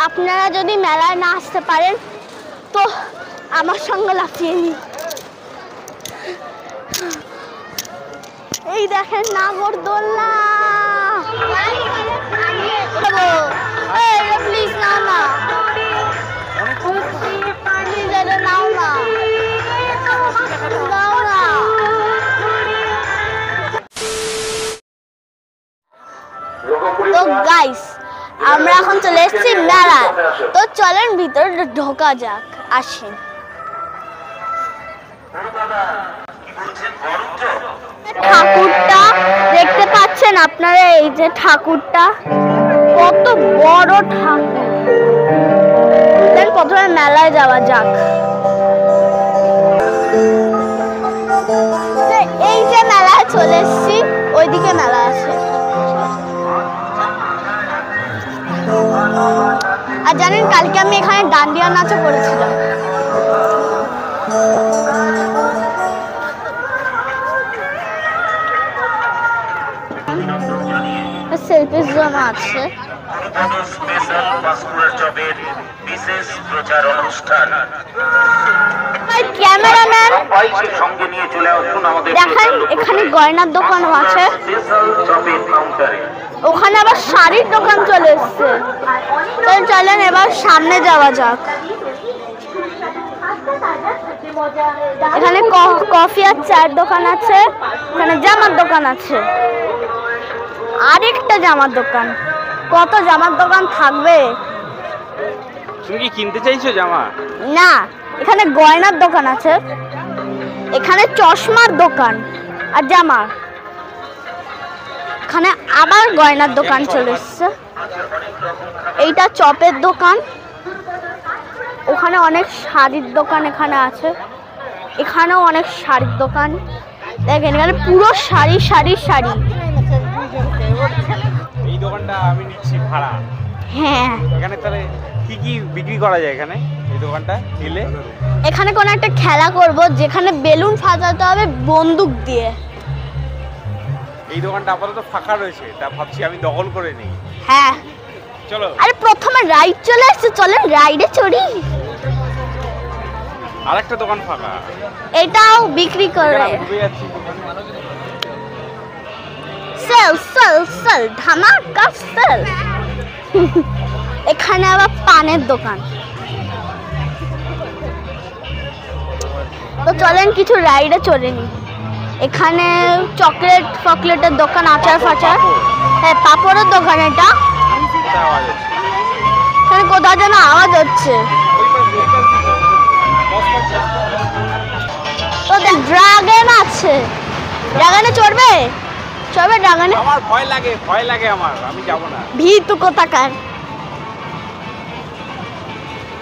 আপনারা যদি মেলায় না আসতে পারেন তো আমার সঙ্গে লাফিয়ে নিন। এই দেখেন নাগরদোলনা। প্লিজ নাও না, নাও না, নাও না। তো গাইস আমরা এখন চলে এসেছি মেলায়, তো চলেন ভিতরে ঢোকা যাক, আসেন। ঠাকুরটা দেখতে পাচ্ছেন আপনারা, এই যে ঠাকুরটা কত বড় ঠাকুর। প্রথমে মেলায় যাওয়া যাক। এই যে মেলায় চলে এসেছি, ওইদিকে মেলা আছে। আর জানেন কালকে আমি এখানে ডান্ডিয়া নাচও করেছিলাম। সেলফির জন্য আছে। ক্যামেরাম্যান দেখেন এখানে গয়নার দোকানও আছে, ওখানে আবার শাড়ির দোকান চলে এসছে। তো চলেন এবার সামনে যাওয়া যাক। এখানে কফি আর চায়ের দোকান আছে, এখানে জামার দোকান আছে, আরেকটা জামার দোকান। কত জামার দোকান থাকবে? তুমি কি কিনতে চাইছো জামা? না, এখানে গয়নার দোকান আছে, এখানে চশমার দোকান আর জামার, এখানে আবার গয়নার দোকান চলে এসছে। এইটা চপের দোকান, ওখানে অনেক শাড়ির দোকান এখানে আছে, এখানেও অনেক শাড়ির দোকান। দেখেন এখানে পুরো শাড়ি শাড়ি শাড়ি। এই দোকানটা আমি নিচ্ছি ভাড়া। হ্যাঁ, এখানে তাহলে কি কি বিক্রি করা যায় এখানে? এই দোকানটা নিলে এখানে কোন একটা খেলা করব যেখানে বেলুন ফাটাতে হবে বন্দুক দিয়ে। এই দোকানটা আপাতত ফাঁকা রয়েছে, তা ভাবছি আমি দখল করে নিই। হ্যাঁ চলো। আরে প্রথমে রাইড চলে আসছে, চলেন রাইডে চড়ি। আরেকটা দোকান ফাঁকা, এটাও বিক্রি করে। সেল সেল সেল ধামাকা সেল। এখানে আবার পানের দোকান। তো চলেন কিছু রাইডে চড়ে নি। এখানে চকলেটের দোকান, আচার ফাচার, হ্যাঁ পাপড়ের দোকান। এটা এখানে কোথাও যেন আওয়াজ হচ্ছে। তো ড্রাগন আছে, ড্রাগনে চড়বে? চড়বে ড্রাগনে? আমার ভয় লাগে আমার, আমি যাব না। ভীতু কোথাকার।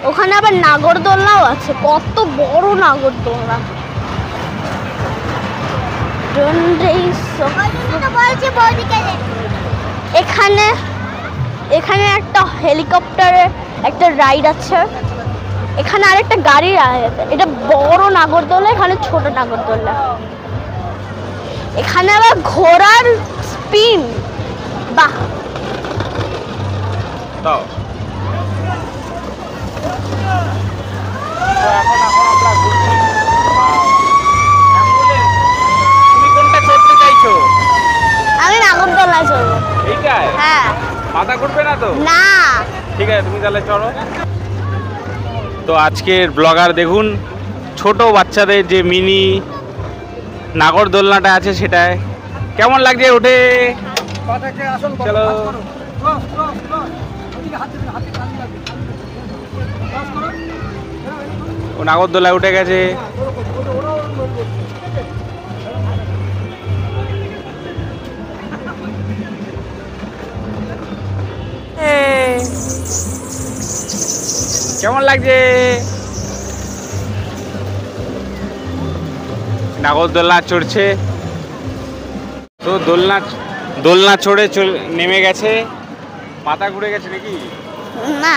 ওখানে আবার নাগরদোলনাও আছে, কত বড় নাগরদোলনা। এখানে একটা হেলিকপ্টারের একটা রাইড আছে, এখানে আরেকটা গাড়ি আছে। এটা বড় নাগরদোলনা, এখানে ছোট নাগরদোলনা। এখানে আবার ঘোড়ার স্পিন। বাহ, দাও। এখন আমরা ঘুরছি। তুমি কোনটা চড়তে চাইছো? আমি নাগরদোলনা চড়বো। এইটাই? হ্যাঁ। মাথা ঘুরবে না তো? না। ঠিক আছে, তুমি তাহলে চলো। তো আজকের ব্লগার দেখুন, ছোট বাচ্চাদের যে মিনি নাগরদোলনাটা আছে সেটায় কেমন লাগছে ওঠে? চলো। ও নাগরদোলায় উঠে গেছে। কেমন লাগছে? নাগরদোলনা চড়ছে, তো দোলনা চড়ে নেমে গেছে। মাথা ঘুরে গেছে নাকি? না।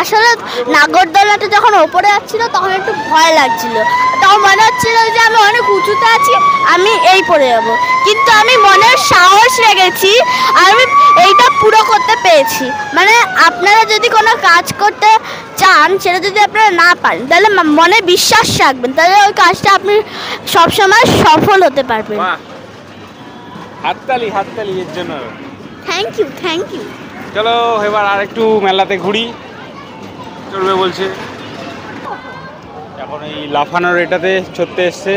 আসলে নাগরদোলাটা যখন ওপরে যাচ্ছিল তখন একটু ভয় লাগছিল, তখন মনে হচ্ছিল যে আমি অনেক উঁচুতে আছি, আমি এই পড়ে যাব, কিন্তু আমি মনের সাহস রেখেছি, আমি এইটা পুরো করতে পেরেছি। মানে আপনারা যদি কোনো কাজ করতে চান, সেটা যদি আপনারা না পারেন তাহলে মনে বিশ্বাস রাখবেন, তাহলে ওই কাজটা আপনি সবসময় সফল হতে পারবেন। হাততালি হাততালি এর জন্য। Thank you, thank you. চলো এবার আর একটু মেলাতে ঘুরি, চলবে বলছে। এখন এই লাফানোর এটাতে চড়তে এসছে।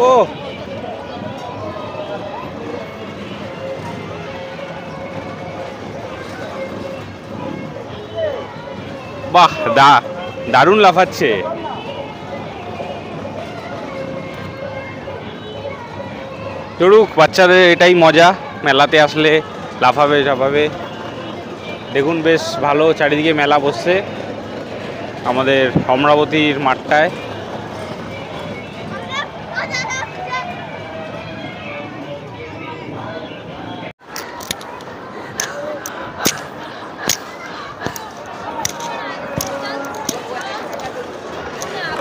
ও বাহ, দারুণ লাফাচ্ছে। চড়ুক, বাচ্চাদের এটাই মজা, মেলাতে আসলে লাফাবে ঝাপাবে। দেখুন বেশ ভালো চারিদিকে মেলা বসছে আমাদের অমরাবতীর মাঠটায়।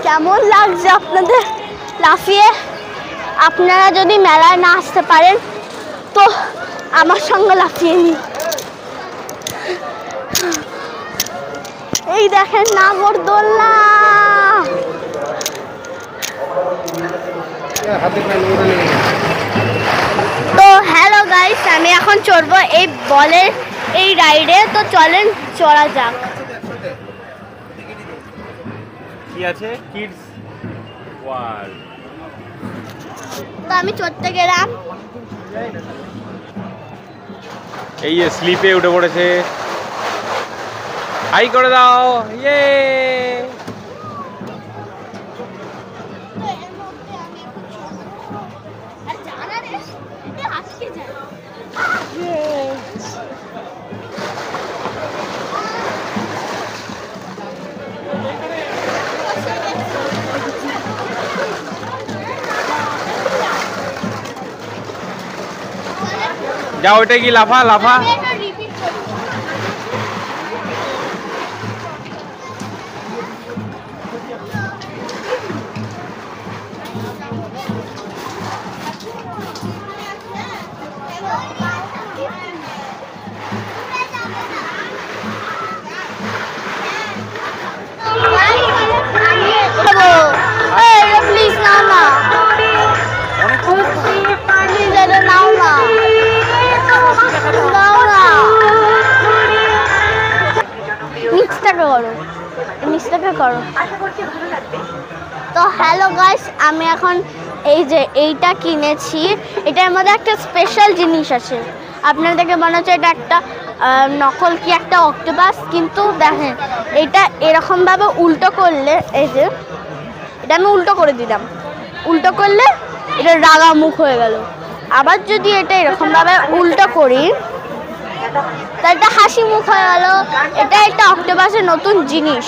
কেমন লাগছে আপনাদের লাফিয়ে? আপনারা যদি মেলায় না আসতে পারেন তো আমার সঙ্গে লাফিয়ে নিন। এই দেখেন নাগরদোলনা। তো হ্যালো গাইস, আমি এখন চড়বো এই বলের এই রাইডে, তো চলেন চড়া যাক। কি আছে? Kids world. তো আমি চড়তে গেলাম। এই যে স্লিপে উঠে পড়েছে, হাই করে দাও, ইয়ে। যাও, ওইটা কি লাফা লাফা। প্লিজ নাও না, প্লিজ এটা নাও না, নাও না। নিচটাকে করো, নিচটাকে করো। তো হ্যালো গাইস, আমি এখন এই যে এইটা কিনেছি, এটার মধ্যে একটা স্পেশাল জিনিস আছে। আপনার দেখে মনে হচ্ছে এটা একটা নকল কি একটা অক্টোপাস, কিন্তু দেখেন এটা এরকমভাবে উল্টো করলে, এই যে এটা আমি উল্টো করে দিলাম, উল্টো করলে এটা রাগা মুখ হয়ে গেল। আবার যদি এটা এরকমভাবে উল্টো করি তা এটা হাসি মুখ হয়ে গেল। এটা একটা অক্টোপাসের নতুন জিনিস,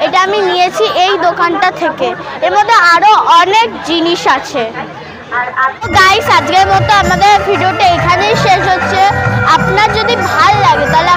এটা আমি নিয়েছি এই দোকানটা থেকে। এর মধ্যে আরও অনেক জিনিস আছে। গাইস, আজকের মতো আমাদের ভিডিওটা এখানেই শেষ হচ্ছে। আপনার যদি ভালো লাগে তাহলে